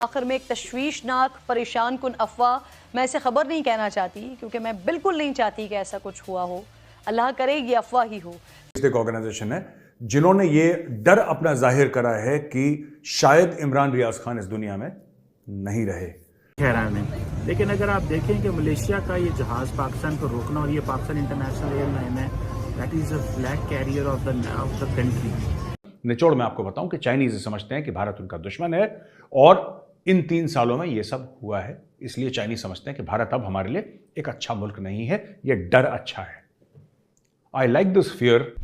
आखिर में एक तशवीशनाक परेशान कुन अफवाह, मैं इसे खबर नहीं कहना चाहती क्योंकि मैं बिल्कुल नहीं चाहती कि ऐसा कुछ हुआ हो। अल्लाह करे ये अफवाह ही हो। एक ऑर्गेनाइजेशन है जिन्होंने ये डर अपना जाहिर करा है कि शायद इमरान रियाज खान इस दुनिया में नहीं रहे। खैरा नहीं, लेकिन अगर आप देखें कि मलेशिया का ये जहाज पाकिस्तान को रोकना, और ये पाकिस्तान इंटरनेशनल एयरलाइन है, that is a flag carrier of the country. निचोड़ में आपको बताऊं कि चाइनीज समझते हैं कि भारत उनका दुश्मन है और इन 3 सालों में ये सब हुआ है, इसलिए चाइनीज समझते हैं कि भारत अब हमारे लिए एक अच्छा मुल्क नहीं है, ये डर अच्छा है। I like this fear.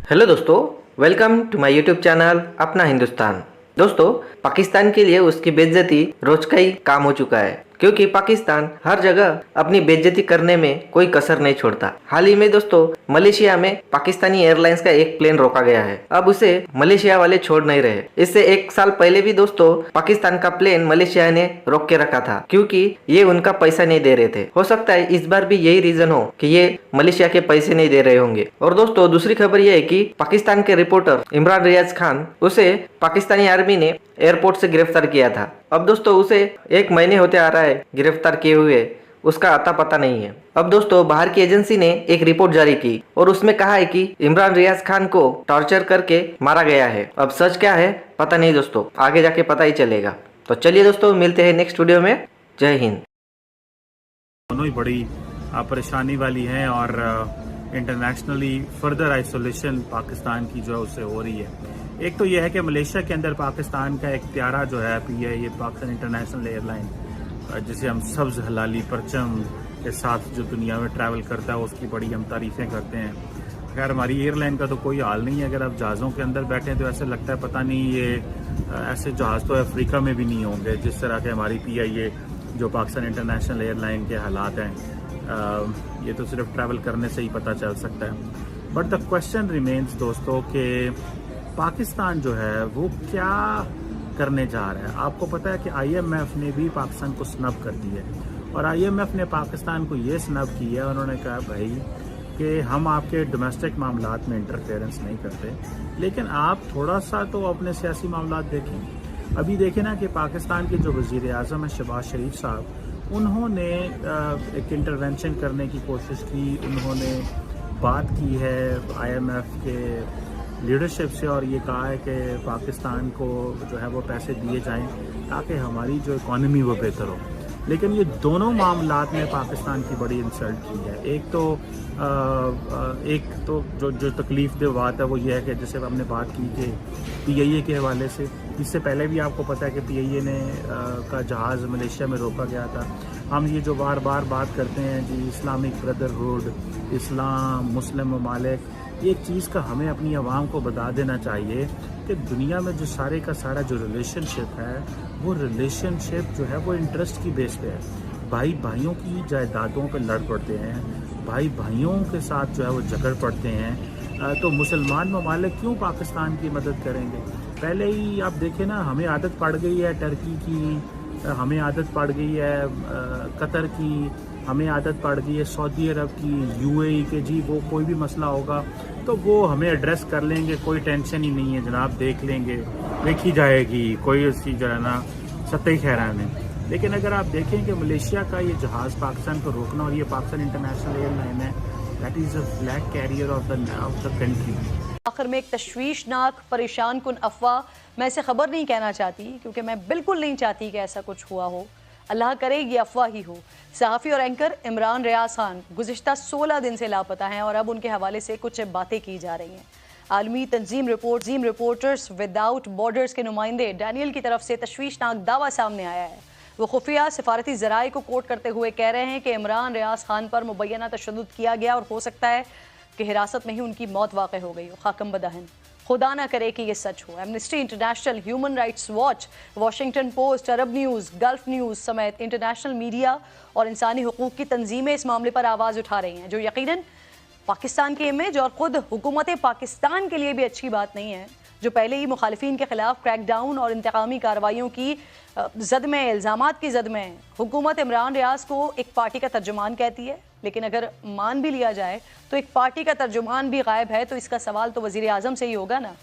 Hello दोस्तों, welcome to my YouTube channel Apna Hindustan. दोस्तों, पाकिस्तान के लिए उसकी बेइज्जती रोज का ही काम हो चुका है, क्योंकि पाकिस्तान हर जगह अपनी बेइज्जती करने में कोई कसर नहीं छोड़ता। हाल ही में दोस्तों मलेशिया में पाकिस्तानी एयरलाइंस का एक प्लेन रोका गया है। अब उसे मलेशिया वाले छोड़ नहीं रहे। इससे 1 साल पहले भी दोस्तों पाकिस्तान का प्लेन मलेशिया ने रोक के रखा था, क्योंकि ये उनका पैसा नहीं दे रहे थे। हो सकता है इस बार भी यही रीजन हो कि ये मलेशिया के पैसे नहीं दे रहे होंगे। और दोस्तों दूसरी खबर ये है कि पाकिस्तान के रिपोर्टर इमरान रियाज खान, उसे पाकिस्तानी आर्मी ने एयरपोर्ट से गिरफ्तार किया था। अब दोस्तों उसे 1 महीने होते आ रहा है गिरफ्तार किए हुए, उसका अता पता नहीं है। अब दोस्तों बाहर की एजेंसी ने एक रिपोर्ट जारी की और उसमें कहा है कि इमरान रियाज खान को टॉर्चर करके मारा गया है। अब सच क्या है पता नहीं दोस्तों, आगे जाके पता ही चलेगा। तो चलिए दोस्तों मिलते हैं नेक्स्ट वीडियो में। जय हिंद। दोनों ही बड़ी परेशानी वाली हैं और इंटरनेशनली फर्दर आइसोलेशन पाकिस्तान की जो है उससे हो रही है। एक तो यह है कि मलेशिया के अंदर पाकिस्तान का एक प्यारा जो है ये पाकिस्तान इंटरनेशनल एयरलाइन, जिसे हम सब्ज हलाली परचम के साथ जो दुनिया में ट्रैवल करता है उसकी बड़ी हम तारीफ़ें करते हैं। खैर हमारी एयरलाइन का तो कोई हाल नहीं है। अगर आप जहाज़ों के अंदर बैठे हैं तो ऐसे लगता है पता नहीं ये ऐसे जहाज़ तो अफ्रीका में भी नहीं होंगे जिस तरह के हमारी PIA जो पाकिस्तान इंटरनेशनल एयरलाइन के हालात हैं। ये तो सिर्फ ट्रैवल करने से ही पता चल सकता है। बट द क्वेश्चन रिमेन्स दोस्तों कि पाकिस्तान जो है वो क्या करने जा रहा है। आपको पता है कि IMF ने भी पाकिस्तान को स्नब कर दिया है और IMF ने पाकिस्तान को ये स्नब किया, उन्होंने कहा भाई कि हम आपके डोमेस्टिक मामलात में इंटरफेरेंस नहीं करते, लेकिन आप थोड़ा सा तो अपने सियासी मामलात देखें। अभी देखें ना कि पाकिस्तान के जो वज़ीर आज़म है शहबाज शरीफ साहब, उन्होंने एक इंटरवेंशन करने की कोशिश की, उन्होंने बात की है IMF के लीडरशिप से और ये कहा है कि पाकिस्तान को जो है वो पैसे दिए जाएं ताकि हमारी जो इकॉनमी वो बेहतर हो। लेकिन ये दोनों मामलात में पाकिस्तान की बड़ी इंसल्ट की है। एक तो जो तकलीफ दे बात है वो ये है कि जैसे हमने बात की कि PIA के हवाले से, इससे पहले भी आपको पता है कि PIA ने का जहाज़ मलेशिया में रोका गया था। हम ये जो बार बार बात करते हैं जी इस्लामिक ब्रदरहुड, इस्लाम, मुस्लिम ममालिक, एक चीज़ का हमें अपनी आवाम को बता देना चाहिए कि दुनिया में जो सारे का सारा जो रिलेशनशिप है वो रिलेशनशिप जो है वो इंटरेस्ट की बेस पे है। भाई भाइयों की जायदादों पे लड़ पड़ते हैं, भाई भाइयों के साथ जो है वो झगड़ पड़ते हैं। तो मुसलमान ममालिक क्यों पाकिस्तान की मदद करेंगे। पहले ही आप देखें ना, हमें आदत पड़ गई है टर्की की, हमें आदत पड़ गई है कतर की, हमें आदत पड़ गई है सऊदी अरब की, UAE के। जी वो कोई भी मसला होगा तो वो हमें एड्रेस कर लेंगे, कोई टेंशन ही नहीं है जनाब, देख लेंगे, देखी जाएगी, कोई उसकी जो है ना सतही खैरा नहीं। लेकिन अगर आप देखें कि मलेशिया का ये जहाज़ पाकिस्तान को रोकना, और ये पाकिस्तान इंटरनेशनल एयरलाइन है, that is a flag carrier of the country. आखिर में एक तशवीशनाक परेशान कुन अफवाह, मैं इसे खबर नहीं कहना चाहती क्योंकि मैं बिल्कुल नहीं चाहती कि ऐसा कुछ हुआ हो। अल्लाह करे ये अफवाह ही हो। सहाफ़ी और एंकर इमरान रियाज खान गुज़िश्ता 16 दिन से लापता हैं और अब उनके हवाले से कुछ बातें की जा रही हैं। आलमी तंजीम रिपोर्टर्स विदाउट बॉर्डर्स के नुमाइंदे डैनियल की तरफ से तशवीशनाक दावा सामने आया है। वो खुफिया सिफारती ज़राए को कोट करते हुए कह रहे हैं कि इमरान रियाज खान पर मुबैना तशद्दुद किया गया और हो सकता है कि हिरासत में ही उनकी मौत वाक़ हो गई हो। खाकम बदहन, खुदा ना करे कि ये सच हो। Amnesty International, Human Rights Watch, Washington Post, Arab News, Gulf News समेत इंटरनेशनल मीडिया और इंसानी हुकूक की तंजीमें इस मामले पर आवाज़ उठा रही हैं, जो यकीनन पाकिस्तान की इमेज और ख़ुद हुकूमत पाकिस्तान के लिए भी अच्छी बात नहीं है। जो पहले ही मुखालिफिन के खिलाफ क्रैकडाउन और इंतकामी कार्रवाइयों की जद में, इल्ज़ामात की जद में हुकूमत इमरान रियाज को एक पार्टी का तर्जुमान कहती है। लेकिन अगर मान भी लिया जाए तो एक पार्टी का तर्जुमान भी गायब है, तो इसका सवाल तो वज़ीर आज़म से ही होगा ना।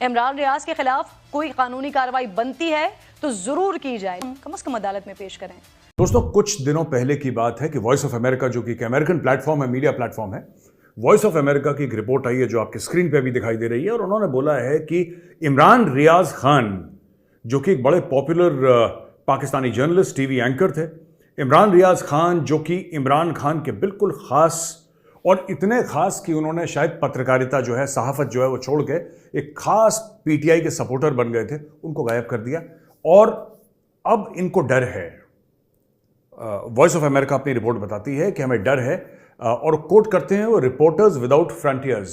इमरान रियाज के खिलाफ कोई कानूनी कार्रवाई बनती है तो ज़रूर की जाए, कम से कम अदालत में पेश करें। दोस्तों, कुछ दिनों पहले की बात है कि वॉइस ऑफ अमेरिका, जो कि एक अमेरिकन प्लेटफॉर्म है, मीडिया प्लेटफॉर्म है, वॉइस ऑफ अमेरिका की एक रिपोर्ट आई है जो आपके स्क्रीन पे भी दिखाई दे रही है, और उन्होंने बोला है कि इमरान रियाज खान, जो कि एक बड़े popular Pakistani journalist, TV anchor थे, इमरान रियाज खान जो कि इमरान खान के बिल्कुल ख़ास, और इतने ख़ास कि उन्होंने शायद पत्रकारिता जो है, सहाफ़त जो है, वो छोड़ के एक ख़ास पीटीआई के सपोर्टर बन गए थे, उनको गायब कर दिया। और अब इनको डर है। वॉइस ऑफ अमेरिका अपनी रिपोर्ट बताती है कि हमें डर है, और कोट करते हैं वो रिपोर्टर्स विदाउट फ्रंटियर्स,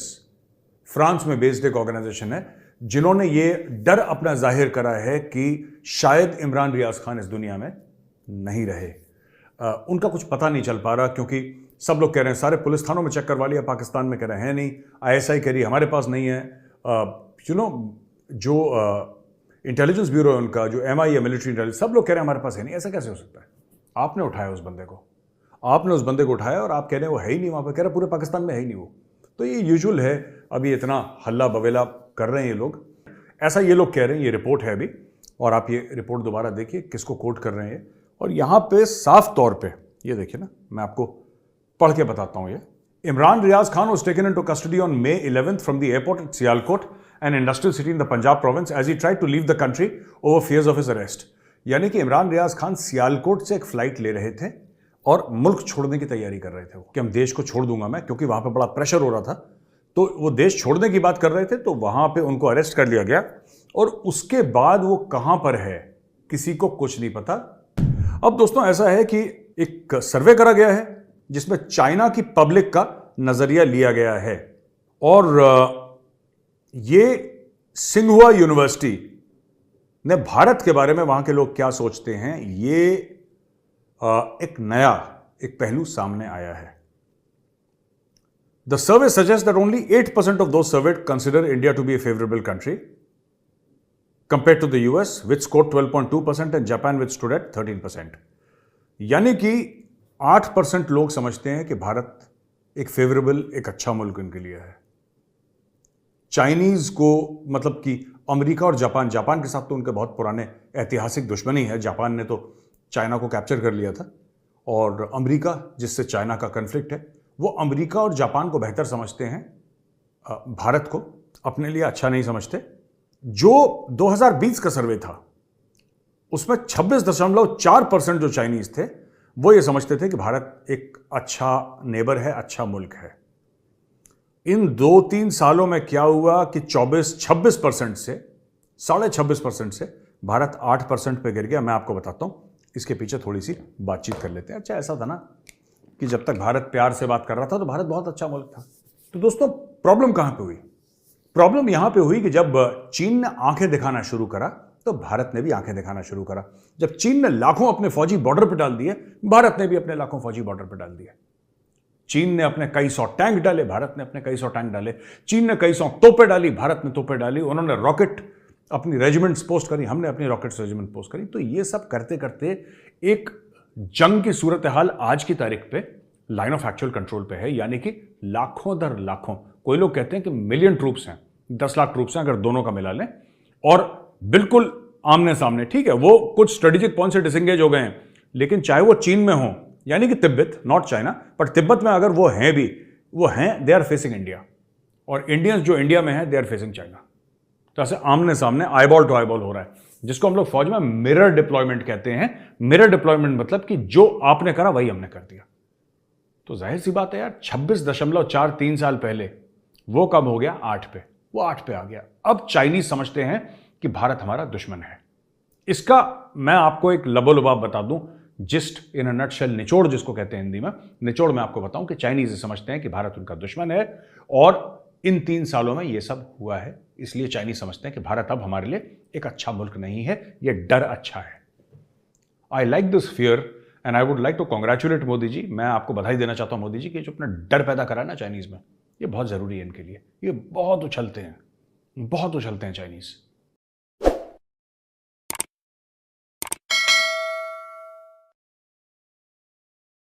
फ्रांस में बेस्ड एक ऑर्गेनाइजेशन है, जिन्होंने ये डर अपना जाहिर करा है कि शायद इमरान रियाज खान इस दुनिया में नहीं रहे। उनका कुछ पता नहीं चल पा रहा, क्योंकि सब लोग कह रहे हैं सारे पुलिस थानों में चेक करवा लिया, पाकिस्तान में कह रहे हैं नहीं, ISI कह रही हमारे पास नहीं है, जो इंटेलिजेंस ब्यूरो है उनका, जो MI है, मिलिट्री इंटेलिजेंस, सब लोग कह रहे हैं हमारे पास है नहीं। ऐसा कैसे हो सकता है? आपने उठाया उस बंदे को, आपने उस बंदे को उठाया और आप कह रहे हैं वो है ही नहीं वहाँ पर, कह रहे पूरे पाकिस्तान में है ही नहीं वो। तो ये यूजुअल है, अभी इतना हल्ला बवेला कर रहे हैं ये लोग, ऐसा ये लोग कह रहे हैं, ये रिपोर्ट है अभी, और आप ये रिपोर्ट दोबारा देखिए किसको कोट कर रहे हैं। और यहाँ पे साफ तौर पे ये देखिए ना, मैं आपको पढ़ के बताता हूँ। ये Imran Riaz Khan was taken into custody on May 11th from the airport at Sialkot, an industrial city in the Punjab province, as he tried to leave the country over fears of his arrest. यानी कि इमरान रियाज खान सियालकोट से एक flight ले रहे थे और मुल्क छोड़ने की तैयारी कर रहे थे, कि हम देश को छोड़ दूंगा मैं, क्योंकि वहां पे बड़ा प्रेशर हो रहा था, तो वो देश छोड़ने की बात कर रहे थे, तो वहां पे उनको अरेस्ट कर लिया गया। और उसके बाद वो कहां पर है किसी को कुछ नहीं पता। अब दोस्तों ऐसा है कि एक सर्वे करा गया है जिसमें चाइना की पब्लिक का नजरिया लिया गया है, और ये सिंघुआ यूनिवर्सिटी ने भारत के बारे में वहां के लोग क्या सोचते हैं, ये एक नया एक पहलू सामने आया है। The survey suggest that only 8% of those surveyed consider India to be a favourable country compare to the US, which scored 12.2%, and Japan, which stood at 13%. यानी कि 8% लोग समझते हैं कि भारत एक फेवरेबल, एक अच्छा मुल्क उनके लिए है। चाइनीज को, मतलब कि अमेरिका और जापान के साथ तो उनके बहुत पुराने ऐतिहासिक दुश्मनी है। जापान ने तो चाइना को कैप्चर कर लिया था, और अमेरिका, जिससे चाइना का कन्फ्लिक्ट है, वो अमेरिका और जापान को बेहतर समझते हैं, भारत को अपने लिए अच्छा नहीं समझते। जो 2020 का सर्वे था उसमें 26.4% जो चाइनीज थे वो ये समझते थे कि भारत एक अच्छा नेबर है, अच्छा मुल्क है। इन 2-3 सालों में क्या हुआ कि 26% से 26.5% से भारत 8% पे गिर गया। मैं आपको बताता हूं, इसके पीछे थोड़ी सी बातचीत कर लेते हैं। अच्छा, ऐसा था ना कि जब तक भारत प्यार से बात कर रहा था तो भारत बहुत अच्छा मुल्क था। तो दोस्तों, प्रॉब्लम कहां पे हुई? प्रॉब्लम यहां पे हुई कि जब चीन ने आंखें दिखाना शुरू करा तो भारत ने भी आंखें दिखाना शुरू करा। जब चीन ने लाखों अपने फौजी बॉर्डर पर डाल दिए, भारत ने भी अपने लाखों फौजी बॉर्डर पर डाल दिए। चीन ने अपने कई सौ टैंक डाले, भारत ने अपने कई सौ टैंक डाले। चीन ने कई सौ तोपें डाली, भारत ने तोपें डाली। उन्होंने रॉकेट अपनी रेजिमेंट्स पोस्ट करी, हमने अपनी रॉकेट्स रेजिमेंट पोस्ट करी। तो ये सब करते करते एक जंग की सूरत हाल आज की तारीख पे लाइन ऑफ एक्चुअल कंट्रोल पे है, यानी कि लाखों दर लाखों, कोई लोग कहते हैं कि मिलियन ट्रूप्स हैं, 10 लाख ट्रूप्स हैं अगर दोनों का मिला लें, और बिल्कुल आमने सामने। ठीक है, वो कुछ स्ट्रेटेजिक पॉइंट से डिसंगेज हो गए हैं, लेकिन चाहे वो चीन में हो, यानी कि Tibet, not China, but Tibet में अगर वो हैं भी, वो हैं, दे आर फेसिंग इंडिया, और इंडियंस जो इंडिया में हैं दे आर फेसिंग चाइना। तो ऐसे आमने सामने आईबॉल टू आईबॉल हो रहा है, जिसको हम लोग फौज में मिरर डिप्लॉयमेंट कहते हैं। मिरर डिप्लॉयमेंट मतलब कि जो आपने करा वही हमने कर दिया। तो जाहिर सी बात है यार, 26.43 साल पहले वो कब हो गया? 8 पे, वो 8 पे आ गया। अब चाइनीज समझते हैं कि भारत हमारा दुश्मन है। इसका मैं आपको एक लबोलुबाब बता दूं, जिस्ट इन अ नटशेल, निचोड़ जिसको कहते हैं हिंदी में, निचोड़ में आपको बताऊं कि चाइनीज समझते हैं कि भारत उनका दुश्मन है, और इन 3 सालों में ये सब हुआ है। इसलिए चाइनीज समझते हैं कि भारत अब हमारे लिए एक अच्छा मुल्क नहीं है, ये डर अच्छा है। I like this fear and I would like to congratulate Modi ji. मैं आपको बधाई देना चाहता हूं मोदी जी कि जो अपना डर पैदा करा ना चाइनीज में, ये बहुत जरूरी है इनके लिए। ये बहुत उछलते हैं, बहुत उछलते हैं चाइनीज।